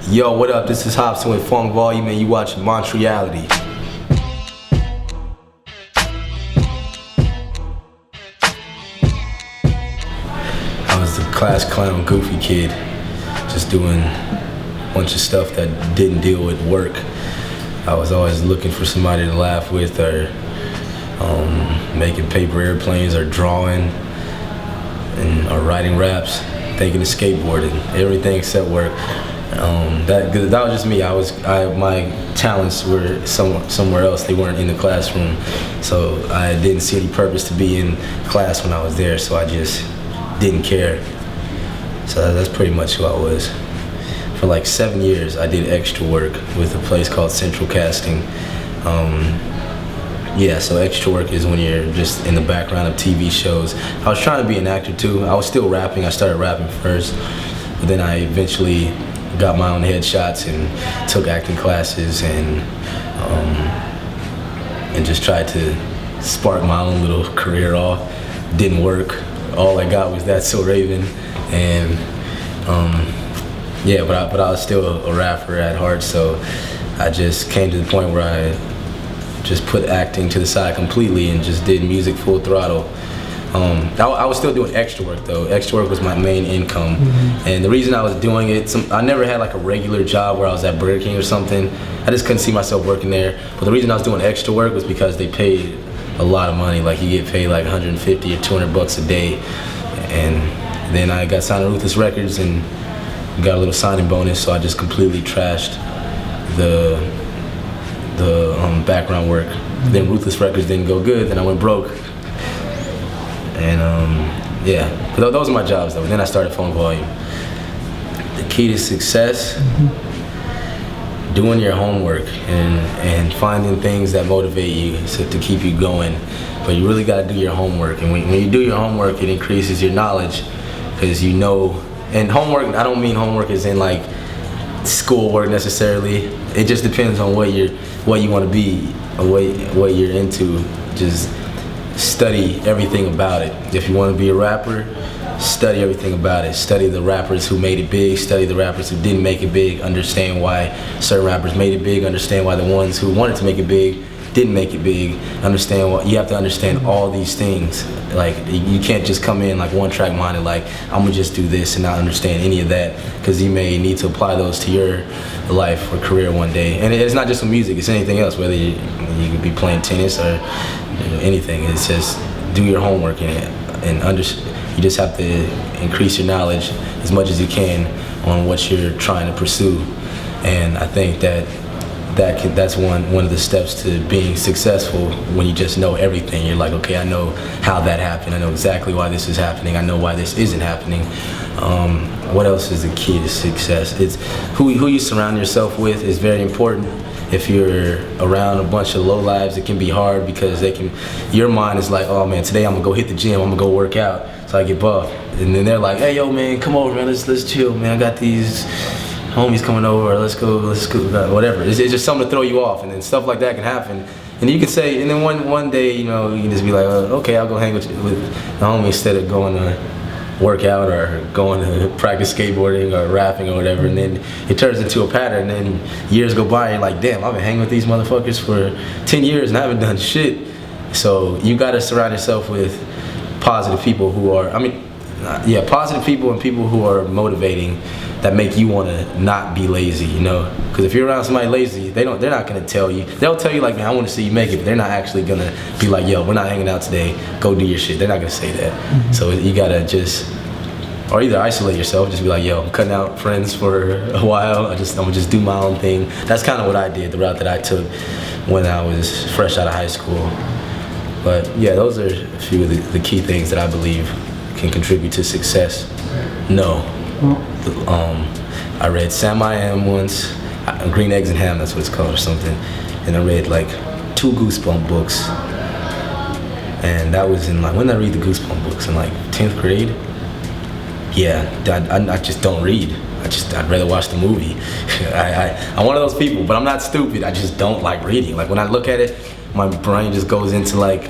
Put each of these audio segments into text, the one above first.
Yo, what up? This is Hopsin with Funk Volume, and you watching Montreality. I was the class clown, goofy kid, just doing a bunch of stuff that didn't deal with work. I was always looking for somebody to laugh with, or making paper airplanes, or drawing, or writing raps, thinking of skateboarding, everything except work. That was just me. My talents were somewhere else. They weren't in the classroom, so I didn't see any purpose to be in class when I was there. So I just didn't care. So that's pretty much who I was. For like 7 years, I did extra work with a place called Central Casting. Yeah, so extra work is when you're just in the background of TV shows. I was trying to be an actor too. I was still rapping. I started rapping first, but then I eventually got my own headshots and took acting classes and just tried to spark my own little career off. Didn't work. All I got was That's So Raven, and yeah, but I was still a rapper at heart. So I just came to the point where I just put acting to the side completely and just did music full throttle. I was still doing extra work though. Extra work was my main income. And the reason I was doing it, I never had like a regular job where I was at Burger King or something. I just couldn't see myself working there. But the reason I was doing extra work was because they paid a lot of money. Like you get paid like 150 or 200 bucks a day. And then I got signed to Ruthless Records and got a little signing bonus, so I just completely trashed the background work. Then Ruthless Records didn't go good, then I went broke. And yeah, but those are my jobs though. Then I started Funk Volume. The key to success, doing your homework and finding things that motivate you to keep you going. But you really gotta do your homework, and when you do your homework, it increases your knowledge, because you know. And homework, I don't mean homework as in like schoolwork necessarily. It just depends on what you want to be, or what you're into. Just study everything about it. If you want to be a rapper, study everything about it. Study the rappers who made it big, study the rappers who didn't make it big, understand why certain rappers made it big, understand why the ones who wanted to make it big didn't make it big, understand what you have to understand all these things. Like you can't just come in like one track minded, like I'm gonna just do this and not understand any of that, because you may need to apply those to your life or career one day. And it's not just with music, it's anything else, whether you could be playing tennis or anything. It's just do your homework and you just have to increase your knowledge as much as you can on what you're trying to pursue. And I think that's one of the steps to being successful. When you just know everything, you're like, okay, I know how that happened, I know exactly why this is happening, I know why this isn't happening. What else is the key to success? It's who you surround yourself with is very important. If you're around a bunch of lowlives, it can be hard, because your mind is like, oh man, today I'm gonna go hit the gym, I'm gonna go work out so I get buff. And then they're like, hey yo man, come over man, let's chill man, I got these homies coming over, let's go, whatever. It's just something to throw you off, and then stuff like that can happen. And you can say, and then one day, you know, you can just be like, okay, I'll go hang with the homie instead of going to work out or going to practice skateboarding or rapping or whatever. And then it turns into a pattern, and then years go by, and you're like, damn, I've been hanging with these motherfuckers for 10 years and I haven't done shit. So you gotta surround yourself with positive people who are, positive people and people who are motivating, that make you want to not be lazy, you know? Because if you're around somebody lazy, they're not gonna tell you. They'll tell you like, man, I want to see you make it, but they're not actually gonna be like, yo, we're not hanging out today, go do your shit. They're not gonna say that. So you gotta just, or either isolate yourself, just be like, yo, I'm cutting out friends for a while, I'm gonna just do my own thing. That's kind of what I did, the route that I took when I was fresh out of high school. But yeah, those are a few of the key things that I believe can contribute to success. No. I read Sam I Am once, Green Eggs and Ham, that's what it's called or something. And I read like 2 Goosebump books. And that was in like, when did I read the Goosebump books? In like 10th grade? Yeah, I just don't read. I'd rather watch the movie. I'm one of those people, but I'm not stupid. I just don't like reading. Like when I look at it, my brain just goes into like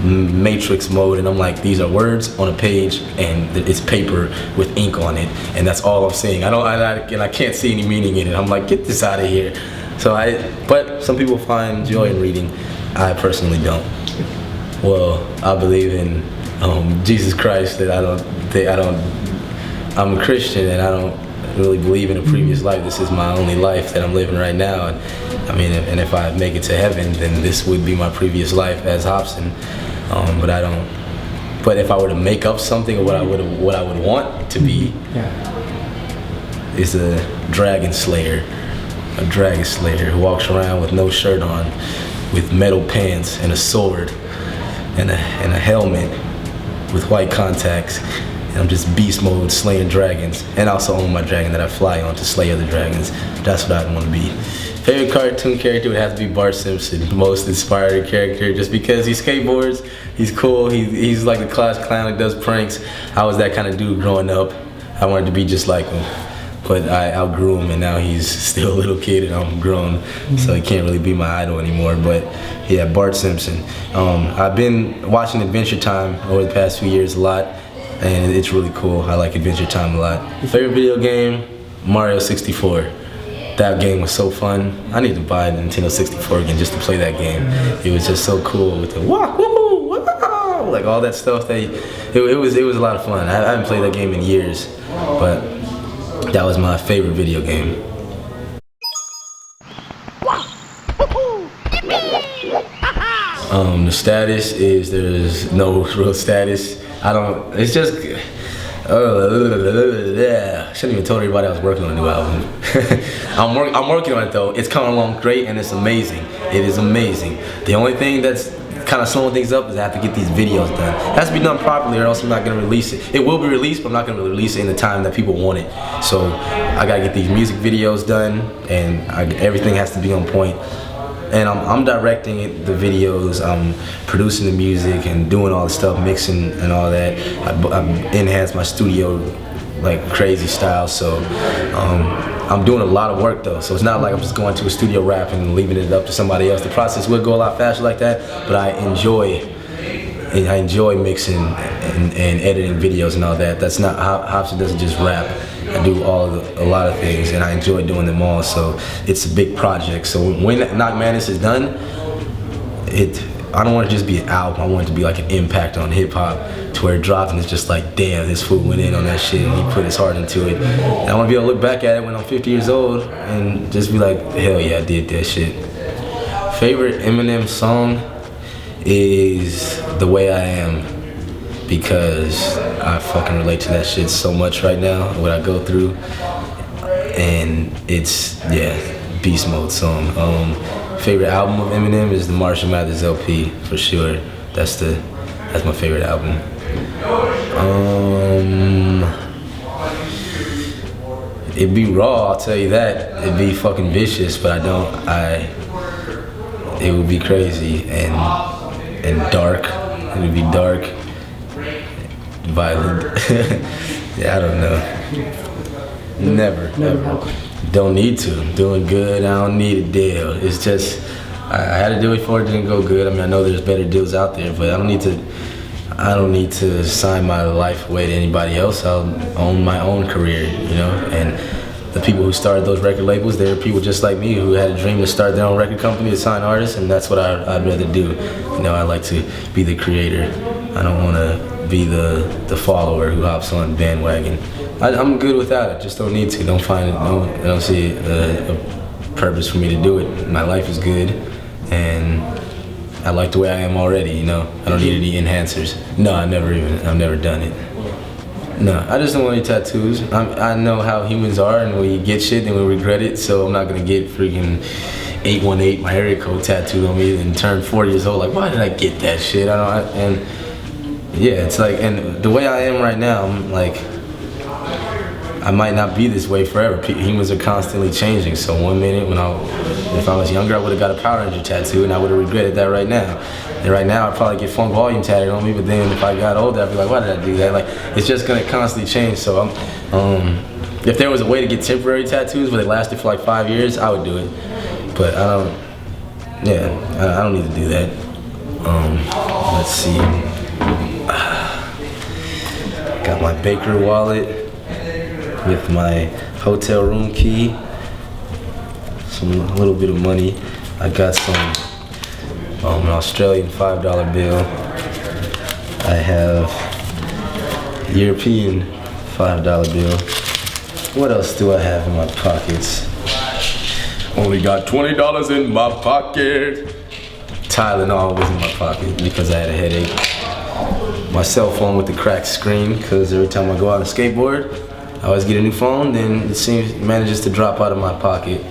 matrix mode, and I'm like, these are words on a page and it's paper with ink on it, and that's all I'm seeing. I can't see any meaning in it. I'm like, get this out of here. But some people find joy in reading. I personally don't. Well, I believe in Jesus Christ. I'm a Christian, and I don't really believe in a previous life. This is my only life that I'm living right now, and I mean, and if I make it to heaven, then this would be my previous life as Hopsin. But I don't. But if I were to make up something, or what I would want to be, is a dragon slayer. A dragon slayer who walks around with no shirt on, with metal pants and a sword and a helmet with white contacts. And I'm just beast mode slaying dragons, and also own my dragon that I fly on to slay other dragons. That's what I'd want to be. Favorite cartoon character would have to be Bart Simpson. Most inspiring character, just because he skateboards, he's cool, he's like the class clown that does pranks. I was that kind of dude growing up. I wanted to be just like him, but I outgrew him, and now he's still a little kid and I'm grown, so he can't really be my idol anymore. But yeah, Bart Simpson. I've been watching Adventure Time over the past few years a lot, and it's really cool. I like Adventure Time a lot. Favorite video game? Mario 64. That game was so fun. I need to buy a Nintendo 64 again just to play that game. It was just so cool with the wah, woo, wah, like all that stuff. It was a lot of fun. I haven't played that game in years, but that was my favorite video game. The status is there's no real status. It's just, shouldn't even told everybody I was working on a new album. I'm working on it though. It's coming along great, and it's amazing. It is amazing. The only thing that's kind of slowing things up is I have to get these videos done. It has to be done properly, or else I'm not gonna release it. It will be released, but I'm not gonna release it in the time that people want it. So I gotta get these music videos done, and everything has to be on point. And I'm directing the videos, I'm producing the music and doing all the stuff, mixing and all that. I enhanced my studio like crazy style, so I'm doing a lot of work though. So it's not like I'm just going to a studio rap and leaving it up to somebody else. The process would go a lot faster like that, but I enjoy mixing and editing videos and all that. That's not, Hopsin doesn't just rap. I do a lot of things, and I enjoy doing them all, so it's a big project. So when Knock Madness is done, I don't want it to just be an album. I want it to be like an impact on hip-hop, to where it drops and it's just like, damn, this fool went in on that shit and he put his heart into it. And I want to be able to look back at it when I'm 50 years old and just be like, hell yeah, I did that shit. Favorite Eminem song is The Way I Am, because I fucking relate to that shit so much right now, what I go through, and it's, yeah, beast mode song. Favorite album of Eminem is the Marshall Mathers LP, for sure. That's my favorite album. It'd be raw, I'll tell you that. It'd be fucking vicious, but it would be crazy and dark. It would be dark. Violent. Yeah, I don't know. Never. Don't need to. I'm doing good. I don't need a deal. It's just I had to do it before it didn't go good. I mean, I know there's better deals out there, but I don't need to sign my life away to anybody else. I'll own my own career, you know. And the people who started those record labels, they're people just like me who had a dream to start their own record company to sign artists, and that's what I'd rather do. You know, I like to be the creator. I don't want to be the follower who hops on the bandwagon. I'm good without it. Just don't need to. Don't find it. I don't see a purpose for me to do it. My life is good, and I like the way I am already. You know, I don't need any enhancers. No, I've never done it. No, I just don't want any tattoos. I know how humans are, and when you get shit, then we regret it. So I'm not gonna get freaking 818 my area code tattooed on me and turn 40 years old. Like, why did I get that shit? And yeah, it's like, and the way I am right now, I'm like, I might not be this way forever. Humans are constantly changing. So one minute if I was younger, I would have got a Power Ranger tattoo and I would have regretted that right now. And right now, I'd probably get Funk Volume tatted on me, but then if I got older, I'd be like, why did I do that? Like, it's just gonna constantly change. So if there was a way to get temporary tattoos where they lasted for like 5 years, I would do it. But I don't need to do that. Let's see. Got my Baker wallet with my hotel room key. A little bit of money. I got some an Australian $5 bill. I have European $5 bill. What else do I have in my pockets? Only got $20 in my pocket. Tylenol was in my pocket because I had a headache. My cell phone with the cracked screen, because every time I go out and skateboard, I always get a new phone, then it manages to drop out of my pocket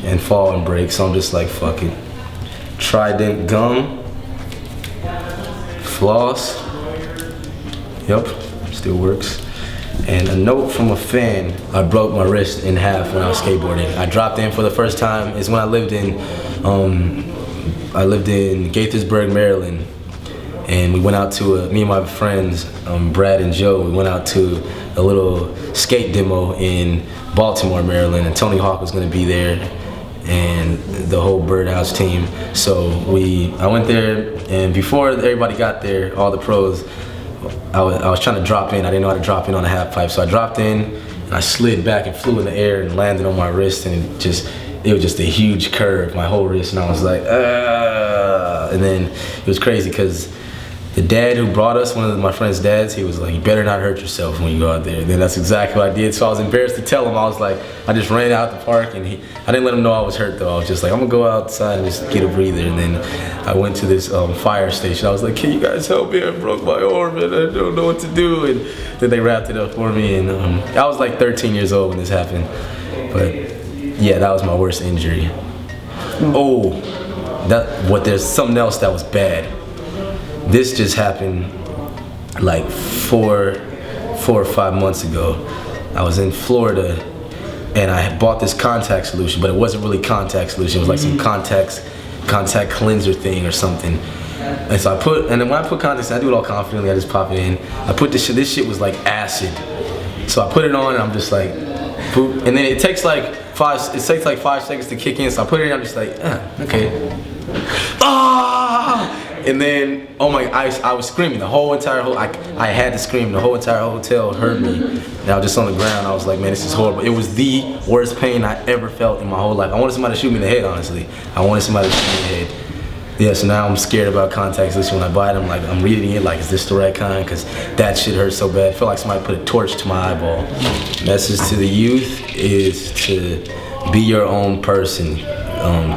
and fall and break, so I'm just like, fuck it. Trident gum, floss, yep, still works. And a note from a fan. I broke my wrist in half when I was skateboarding. I dropped in for the first time. It's when I lived in Gaithersburg, Maryland. And we went out to, me and my friends, Brad and Joe, we went out to a little skate demo in Baltimore, Maryland, and Tony Hawk was gonna be there, and the whole Birdhouse team. So I went there, and before everybody got there, all the pros, I was trying to drop in. I didn't know how to drop in on a half pipe, so I dropped in, and I slid back and flew in the air and landed on my wrist, and it was just a huge curve, my whole wrist, and I was like, and then it was crazy because the dad who brought us, one of my friend's dads, he was like, you better not hurt yourself when you go out there. And then that's exactly what I did. So I was embarrassed to tell him. I was like, I just ran out the park, and I didn't let him know I was hurt though. I was just like, I'm gonna go outside and just get a breather. And then I went to this fire station. I was like, can you guys help me? I broke my arm and I don't know what to do. And then they wrapped it up for me. And I was like 13 years old when this happened. But yeah, that was my worst injury. Oh, there's something else that was bad. This just happened like four or 5 months ago. I was in Florida and I had bought this contact solution, but it wasn't really contact solution. It was like some contact cleanser thing or something. And so and then when I put contacts, I do it all confidently, I just pop it in. I put this shit was like acid. So I put it on and I'm just like, boop. And then it takes like 5 seconds to kick in. So I put it in, I'm just like, okay. Ah! And then, oh my, I was screaming the whole entire, I had to scream, the whole entire hotel heard me. And I was just on the ground, I was like, man, this is horrible. It was the worst pain I ever felt in my whole life. I wanted somebody to shoot me in the head, honestly. I wanted somebody to shoot me in the head. Yeah, so now I'm scared about contacts. When I buy it, I'm reading it like, is this the right kind? Because that shit hurts so bad. I feel like somebody put a torch to my eyeball. Message to the youth is to be your own person.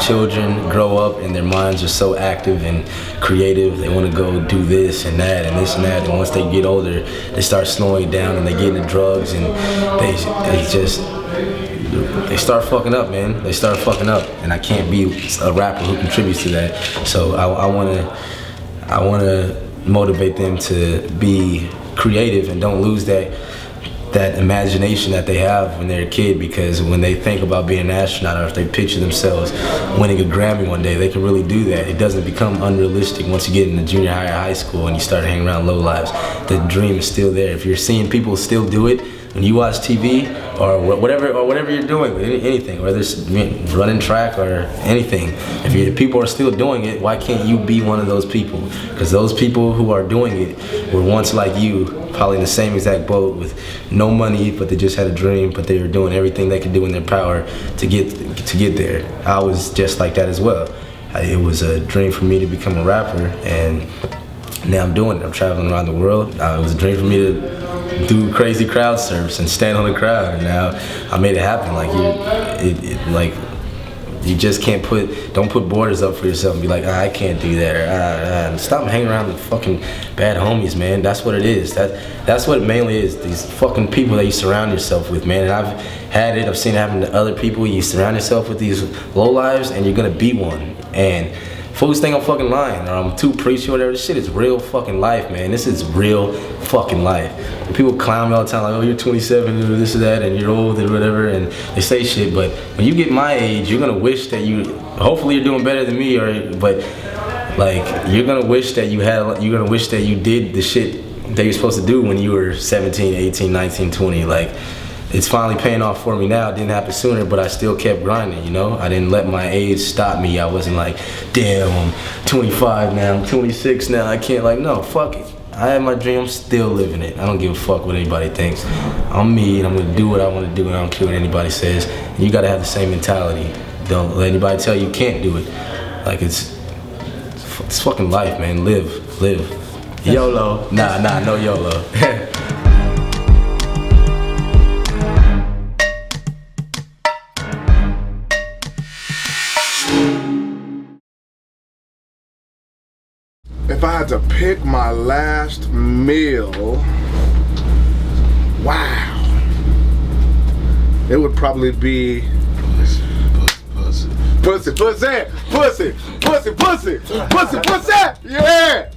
Children grow up and their minds are so active and creative. They want to go do this and that and this and that. And once they get older, they start slowing down and they get into drugs and they start fucking up, man. They start fucking up, and I can't be a rapper who contributes to that. So I wanna motivate them to be creative and don't lose that imagination that they have when they're a kid, because when they think about being an astronaut or if they picture themselves winning a Grammy one day, they can really do that. It doesn't become unrealistic once you get into junior high or high school and you start hanging around low lives. The dream is still there. If you're seeing people still do it when you watch TV or whatever you're doing, anything, whether it's running track or anything, if people are still doing it, why can't you be one of those people? Because those people who are doing it were once like you, probably in the same exact boat with no money, but they just had a dream, but they were doing everything they could do in their power to get there. I was just like that as well. It was a dream for me to become a rapper, and now I'm doing it. I'm traveling around the world. It was a dream for me to do crazy crowd surfs and stand on the crowd, and now I made it happen. Like you just don't put borders up for yourself and be like, I can't do that, or stop hanging around with fucking bad homies, man. That's what it is. That's what it mainly is. These fucking people that you surround yourself with, man. And I've seen it happen to other people. You surround yourself with these low lives and you're gonna be one. And fools think I'm fucking lying or I'm too preachy or whatever. This shit is real fucking life, man. This is real fucking life. And people clown me all the time like, oh, you're 27 or this or that and you're old or whatever, and they say shit, but when you get my age, you're gonna wish that hopefully you're doing better than me, but like you're gonna wish that you did the shit that you're supposed to do when you were 17, 18, 19, 20. Like it's finally paying off for me now. It didn't happen sooner, but I still kept grinding, you know? I didn't let my age stop me. I wasn't like, damn, I'm 25 now, I'm 26 now, I can't, like, no, fuck it. I had my dream, I'm still living it. I don't give a fuck what anybody thinks. I'm me, and I'm gonna do what I wanna do, and I don't care what anybody says. And you gotta have the same mentality. Don't let anybody tell you can't do it. Like, it's fucking life, man. Live. YOLO. Nah, no YOLO. If I had to pick my last meal, wow, it would probably be pussy, yeah.